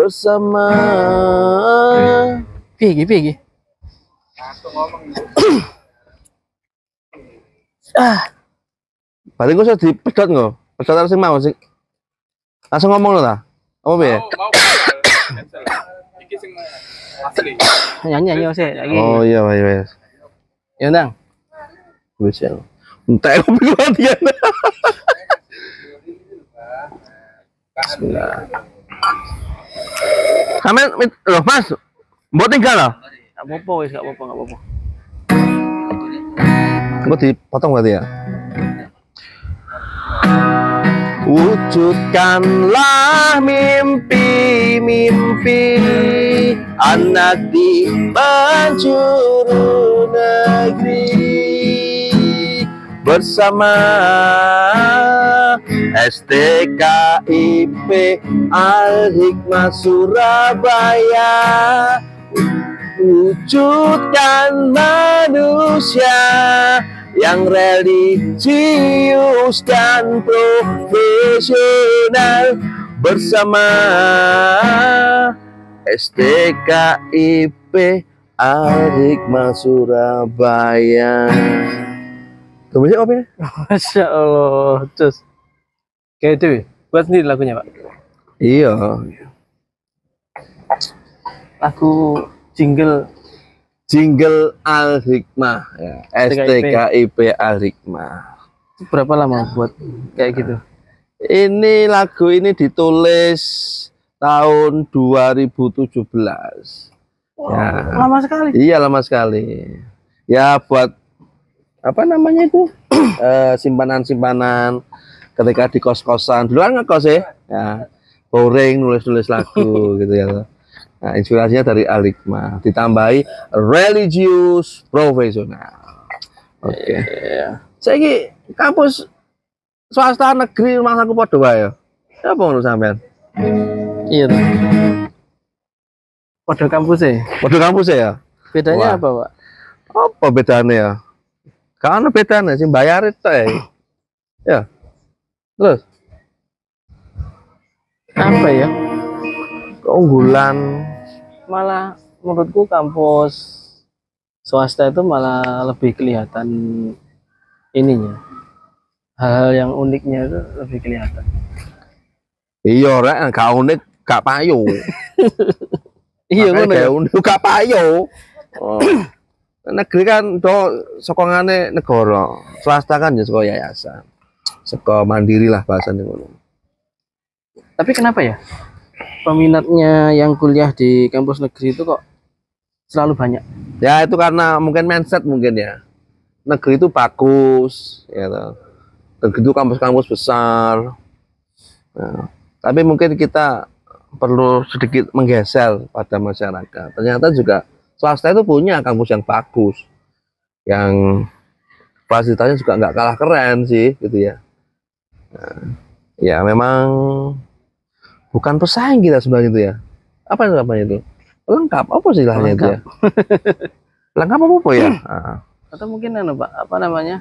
bersama. Piye. Paling gue di pedot nggak? Pedot harus mau sih. Langsung ngomong loh lah. Apa ya? Nyanyi sih lagi. Oh iya, iya. Ya Ndang. Bisa. Entah aku pikir dia. Bismillah. Sampai loh Mas, mau tinggal loh? Gak apa-apa wis, gak apa-apa. Gue dipotong berarti ya. Wujudkanlah mimpi-mimpi anak di penjuru negeri bersama STKIP Al-Hikmah Surabaya. Wujudkan manusia yang religius dan profesional bersama STKIP Al-Hikmah Surabaya. Kemudian apa ya? Masya Allah, cus. Kayak itu, buat sendiri lagunya Pak. Iya. Lagu jingle Al-Hikmah ya. STKIP Al-Hikmah. Berapa lama buat kayak gitu? Ini lagu ini ditulis tahun 2017. Wow, ya. Lama sekali. Iya, lama sekali. Ya buat apa namanya itu? Simpanan-simpanan ketika di kos-kosan. Dulu kan ngekos ya. Boring nulis-nulis lagu gitu ya. Nah, inspirasinya dari Al-Hikmah, ditambahi religius profesional. Oke. Saya ini kampus swasta negeri rumah aku podo wae. Apa menurut sampean? Iya. Podo kampus Podo kampus ya? Bedanya apa, Pak? Apa bedanya ya? Karena bedanya sih bayar itu ya. Terus apa ya? Keunggulan malah menurutku kampus swasta itu malah lebih kelihatan ininya, hal-hal yang uniknya itu lebih kelihatan. Iya rek, gak unik gak payu. Iya kan unik gak payu. Oh. Negeri kan do sokongane negara, swasta kan ya sekolah yayasan, sekolah mandiri lah bahasanya ngono. Tapi kenapa ya peminatnya yang kuliah di kampus negeri itu kok selalu banyak? Ya itu karena mungkin mindset mungkin ya. Negeri itu bagus, ya. Negeri itu kampus-kampus besar. Nah, tapi mungkin kita perlu sedikit menggeser pada masyarakat. Ternyata juga swasta itu punya kampus yang bagus, yang fasilitasnya juga nggak kalah keren sih, gitu ya. Nah, ya memang bukan pesaing kita sebenarnya itu ya. Apa itu namanya itu? Lengkap. Apa sih istilahnya itu ya? Lengkap apa ya? Atau mungkin Pak, apa namanya?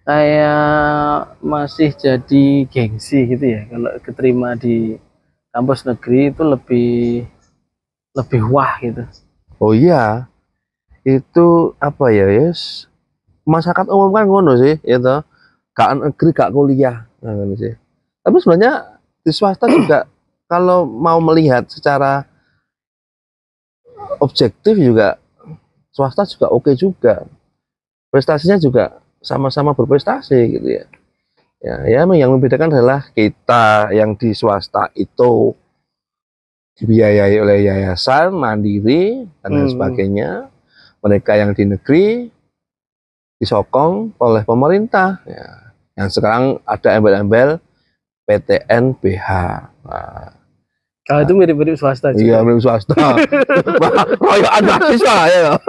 Kayak masih jadi gengsi gitu ya. Kalau keterima di kampus negeri itu lebih wah gitu. Oh iya. Itu apa ya, yes? Masyarakat umum kan ngono sih, ya toh. Gak negeri gak kuliah, nah, ngono sih. Tapi sebenarnya di swasta juga kalau mau melihat secara objektif juga swasta juga oke juga, prestasinya juga sama-sama berprestasi gitu ya. Ya yang membedakan adalah kita yang di swasta itu dibiayai oleh yayasan mandiri dan lain sebagainya, mereka yang di negeri disokong oleh pemerintah ya. Yang sekarang ada embel-embel PTNBH. Nah, kalau itu mirip-mirip swasta juga. Iya, mirip swasta. Royokan mahasiswa ya.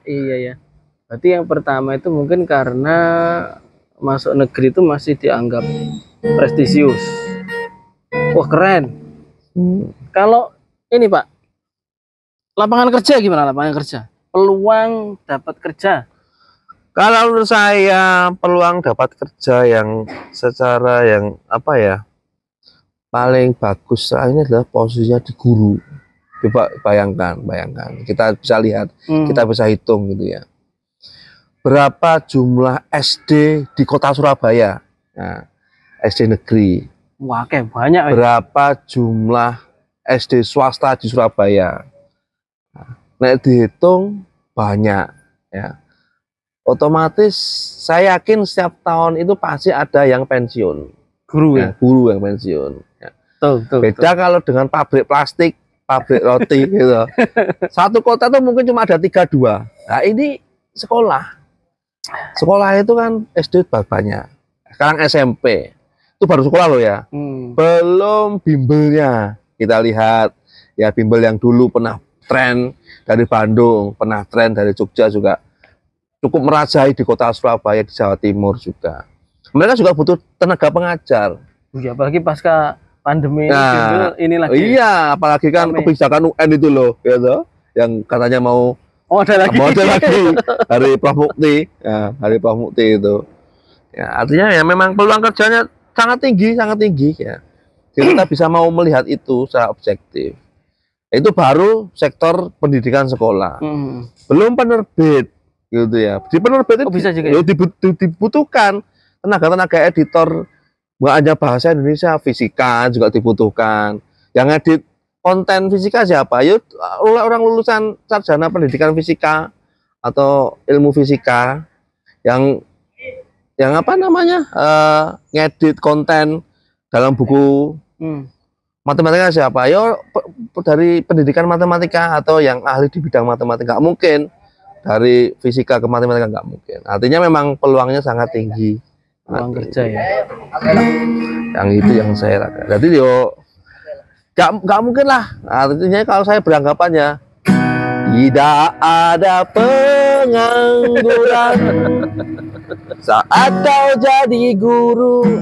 Iya ya. Berarti yang pertama itu mungkin karena masuk negeri itu masih dianggap prestisius. Wah keren. Kalau ini Pak, lapangan kerja gimana lapangan kerja? Peluang dapat kerja? Kalau menurut saya peluang dapat kerja yang secara yang apa ya, paling bagus ini adalah posisinya di guru. Coba bayangkan, kita bisa lihat, kita bisa hitung gitu ya. Berapa jumlah SD di kota Surabaya? Nah, SD negeri. Wah, kayak banyak. Berapa jumlah SD swasta di Surabaya? Nah, dihitung banyak ya. Otomatis saya yakin setiap tahun itu pasti ada yang pensiun. Guru ya? Guru yang pensiun. Ya. Beda Betul. kalau dengan pabrik plastik, pabrik roti gitu. Satu kota tuh mungkin cuma ada 3-2. Nah, ini sekolah. Sekolah itu kan SD banyak. Sekarang SMP. Itu baru sekolah loh ya. Belum bimbelnya. Kita lihat ya, bimbel yang dulu pernah tren dari Bandung, pernah tren dari Jogja juga cukup merajai di kota Surabaya, di Jawa Timur juga. Mereka juga butuh tenaga pengajar. Ya, apalagi pasca pandemi ini lagi. Iya, apalagi kan kebijakan UN itu loh, ya toh, yang katanya mau ada lagi hari Prof Mukti, ya, hari Prof Mukti itu. Ya, artinya ya memang peluang kerjanya sangat tinggi ya. Jadi kita bisa mau melihat itu secara objektif. Itu baru sektor pendidikan sekolah. Belum penerbit gitu ya. Di penerbit itu bisa juga dibutuhkan tenaga editor, nggak hanya bahasa Indonesia, fisika juga dibutuhkan. Yang edit konten fisika siapa? Yuk, orang lulusan sarjana pendidikan fisika atau ilmu fisika yang apa namanya ngedit konten dalam buku matematika siapa? Yo dari pendidikan matematika atau yang ahli di bidang matematika. Nggak mungkin dari fisika ke matematika, nggak mungkin. Artinya memang peluangnya sangat tinggi. Peluang kerja ya. Yang itu yang saya rasakan. Jadi yo nggak mungkin lah. Artinya kalau saya beranggapannya tidak ada pengangguran saat kau jadi guru.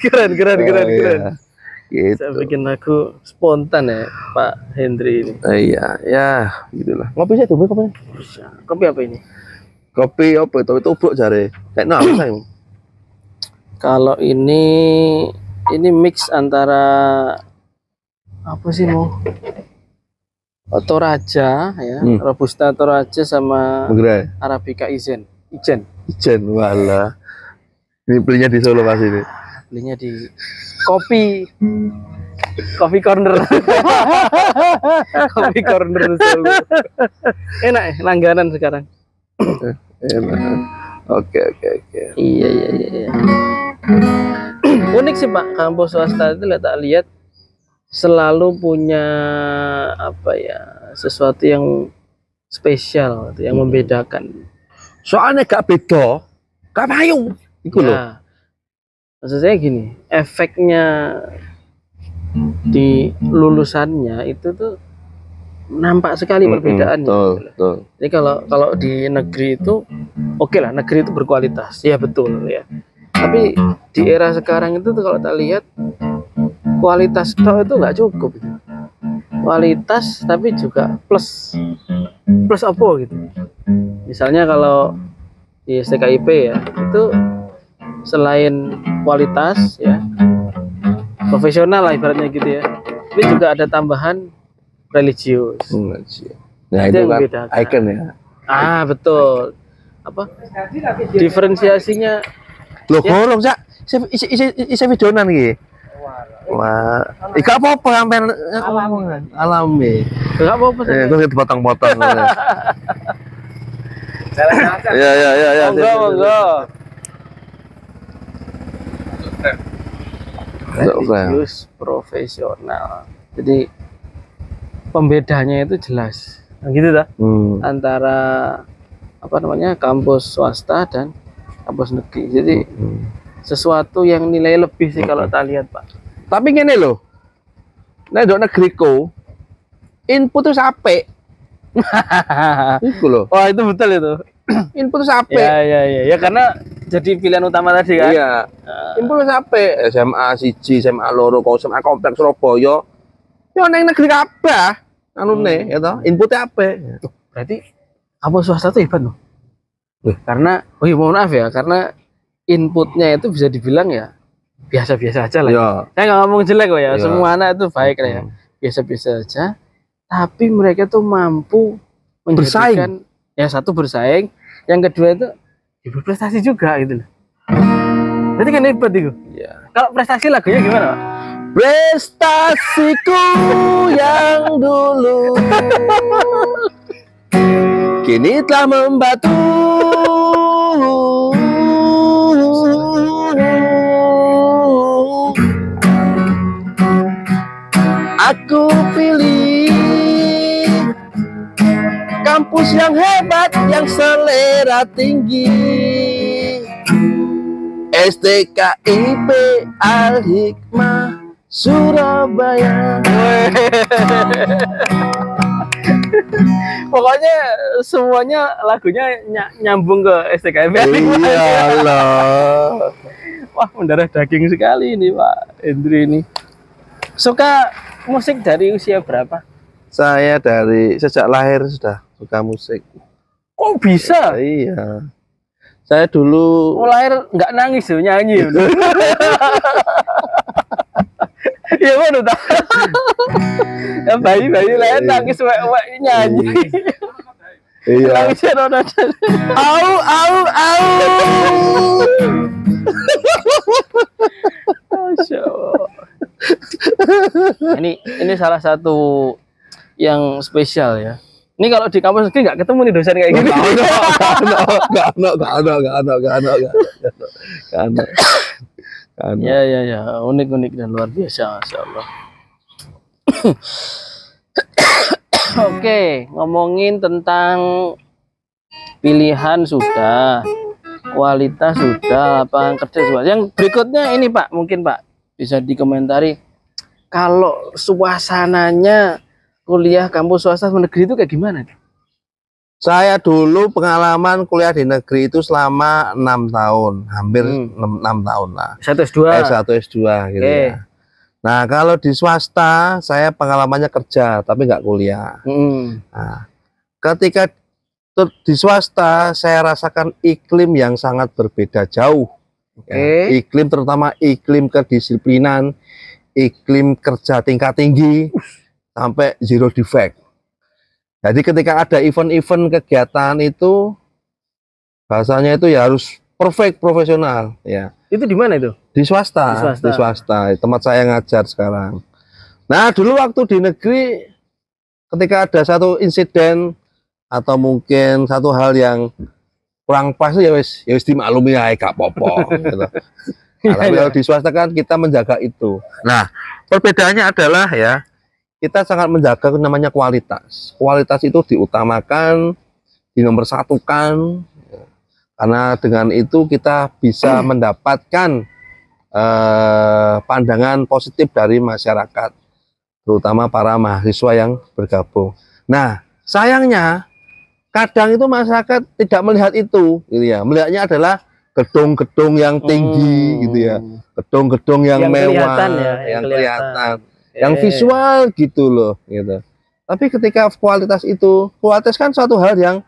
Keren. Iya. Gitu. Saya bikin lagu spontan ya, Pak Hendri ini. Iya, ya, gitulah. Ngopi saya tuh, kopi. Kopi apa ini? Kopi apa itu? Itu bro jare. Kayak nah, saya. Kalau ini mix antara apa sih mau? Toraja ya, Robusta Toraja sama Arabica Ijen, wala. Ini belinya di Solo Mas ini. Belinya di Kopi Corner. Kopi Corner Solo. Enak ya, langganan sekarang. Enak. Oke. Iya. Unik sih Pak, kampus swasta itu tak lihat selalu punya apa ya, sesuatu yang spesial, yang membedakan. Soalnya gak beda, gak payung. Iku loh. Maksud saya gini, efeknya di lulusannya itu tuh nampak sekali perbedaannya. Betul. Jadi kalau di negeri itu oke lah, negeri itu berkualitas, ya betul ya. Tapi di era sekarang itu tuh kalau tak lihat kualitas itu nggak cukup gitu. Kualitas tapi juga plus apa gitu. Misalnya kalau di STKIP ya, itu selain kualitas ya profesional lah ibaratnya gitu ya, tapi juga ada tambahan religius. Nah itu kan icon ya. Betul. Apa diferensiasinya? Loh gorong Cak, isi videonan iki. Wah, gak apa-apa sampean alami. Gak apa-apa. Gue dipotong-potong. Ya. Monggo. Religius profesional. Jadi pembedanya itu jelas. Nah, gitu dah. Antara apa namanya kampus swasta dan kampus negeri. Jadi sesuatu yang nilai lebih sih kalau tak lihat Pak. Tapi gini loh, nek dok negeriku input itu apik. Itu loh. Wah itu betul itu. Input itu apik. Ya karena jadi pilihan utama tadi kan. Iya. Input itu apik. SMA 1, SMA 2, SMA kompleks Surabaya. Ya neng negeri kabeh. Anune ya toh, inputnya apik. Berarti kampus swasta itu hebat loh. Karena mohon maaf ya, karena inputnya itu bisa dibilang ya biasa-biasa aja lah. Ya. Saya nggak ngomong jelek kok ya. Ya. Semua anak itu baik lah ya. Biasa-biasa aja. Tapi mereka tuh mampu menjadikan ya satu bersaing, yang kedua itu ya berprestasi juga gitu loh. Berarti kan hebat itu. Ya. Kalau prestasi lagunya gimana, Pak? Prestasiku yang dulu kini telah membatu. Aku pilih kampus yang hebat, yang selera tinggi. STKIP Al-Hikmah Surabaya. Pokoknya semuanya lagunya nyambung ke STKIP. Iyalah. Wah, mendarah daging sekali ini Pak Hendri ini. Suka musik dari usia berapa? Saya dari sejak lahir sudah suka musik. Kok bisa? Iya. Saya dulu Lahir nggak nangis tuh nyanyi. Iya mana tak? Ya bayi-bayi lahir nangis wek nyanyi. iya. Nangisnya roda. Au au au. Masya Allah. Ini salah satu yang spesial ya. Ini kalau di kampus negeri nggak ketemu nih dosen kayak gini. Ya, unik dan luar biasa, Masya Allah. Oke, ngomongin tentang pilihan sudah, kualitas sudah, lapangan kerja sudah. Yang berikutnya ini Pak, mungkin Pak bisa dikomentari kalau suasananya kuliah kampus swasta negeri itu kayak gimana? Saya dulu pengalaman kuliah di negeri itu selama 6 tahun, hampir 6 tahun lah. S1 S2 gitu ya. Nah, kalau di swasta saya pengalamannya kerja tapi nggak kuliah. Nah, ketika di swasta saya rasakan iklim yang sangat berbeda jauh. Ya, iklim terutama iklim kedisiplinan, iklim kerja tingkat tinggi sampai zero defect. Jadi ketika ada event-event kegiatan itu bahasanya itu ya harus perfect profesional ya. Itu di mana itu? Di swasta. Di swasta. Tempat saya ngajar sekarang. Nah, dulu waktu di negeri ketika ada satu insiden atau mungkin satu hal yang kurang pas ya wis dimaklumi ya gak apa-apa gitu. Nah, tapi kalau di swasta kan kita menjaga itu. Nah, perbedaannya adalah ya kita sangat menjaga namanya kualitas. Kualitas itu diutamakan, dinomorsatukan, karena dengan itu kita bisa mendapatkan pandangan positif dari masyarakat, terutama para mahasiswa yang bergabung. Nah, sayangnya kadang itu masyarakat tidak melihat itu, gitu ya. Melihatnya adalah gedung-gedung yang tinggi, gitu ya, gedung-gedung yang mewah, yang kelihatan. Yang visual gitu loh gitu. Tapi ketika kualitas itu, kualitas kan suatu hal yang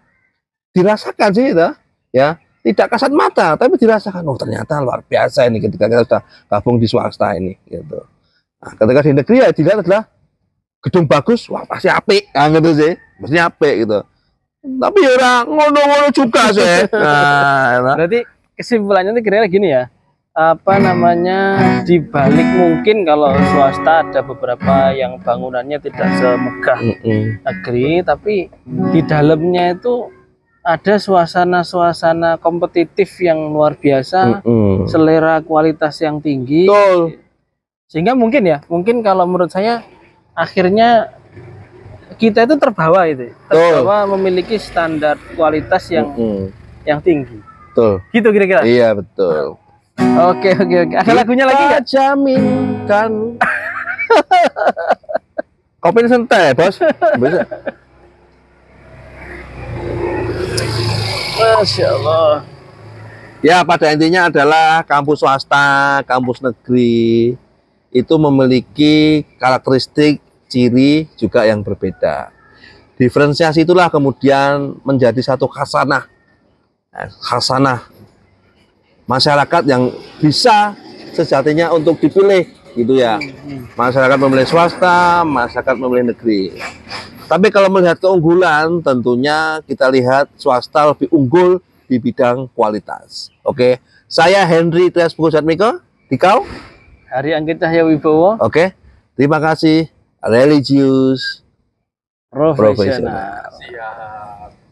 dirasakan sih gitu, ya, tidak kasat mata tapi dirasakan. Oh, ternyata luar biasa ini ketika kita sudah gabung di swasta ini gitu. Nah, ketika di negeri ya dilihat adalah gedung bagus, wah pasti apik, gitu sih, mesti apik gitu. Tapi ya orang ngono-ngono juga sih. Nah, berarti kesimpulannya itu kira-kira gini ya. Apa namanya, dibalik mungkin kalau swasta ada beberapa yang bangunannya tidak semegah negeri, tapi di dalamnya itu ada suasana-suasana kompetitif yang luar biasa, selera kualitas yang tinggi. Sehingga mungkin kalau menurut saya akhirnya kita itu terbawa memiliki standar kualitas yang tinggi. Betul. Gitu kira-kira. Iya, betul. Oke. Ada lagunya lagi nggak? Jaminkan. Kopi santai, Bos. Bisa. Masya Allah. Ya, pada intinya adalah kampus swasta, kampus negeri itu memiliki karakteristik, ciri juga yang berbeda. Diferensiasi itulah kemudian menjadi satu khasanah masyarakat yang bisa sejatinya untuk dipilih gitu ya. Masyarakat memilih swasta, masyarakat memilih negeri. Tapi kalau melihat keunggulan, tentunya kita lihat swasta lebih unggul di bidang kualitas. Oke, saya Henry Trias Pukusatmiko, Dikau. Hari Anggit Cahya Wibowo. Oke, terima kasih. Religius Profesional. Siap.